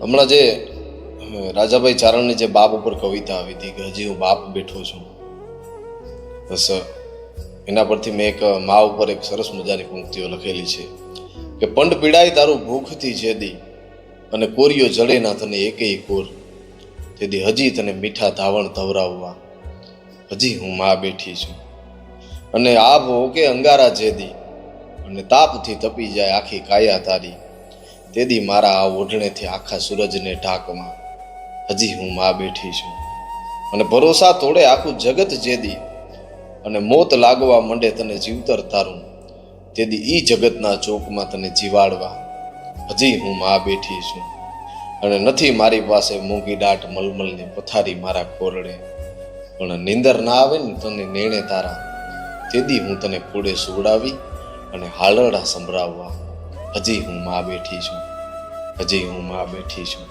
હમણાં જે રાજાભાઈ ચારણની જે બાપ ઉપર કવિતા આવી હતી કે હજી હું બાપ બેઠો છું, બસ એના પરથી મેં એક મા ઉપર એક સરસ મજાની પંક્તિઓ લખેલી છે કે પંડ પીડાય તારું ભૂખથી જેદી અને કોરિયો જડે ના તને એકેય કોર, તેથી હજી તને મીઠા ધાવણ ધવરાવવા હજી હું મા બેઠી છું. અને આ ભોગે અંગારા જેદી અને તાપથી તપી જાય આખી કાયા તારી, તેદી મારા આ ઓઢણેથી આખા સૂરજને ઢાંકવા હજી હું મા બેઠી છું. અને ભરોસા તોડે આખું જગત જેદી અને મોત લાગવા મંડે તને જીવતર તારું, તેદી ઈ જગતના ચોકમાં તને જીવાડવા હજી હું મા બેઠી છું. અને નથી મારી પાસે મોંઘી દાટ મલમલની પથારી મારા કોરડે, પણ નીંદર ના આવે ને તને નેણે તારા, તેદી હું તને ખોડે સુવડાવી અને હાલરડા સંભળાવવા હજી હું મા બેઠી છું, હજી હું મા બેઠી છું.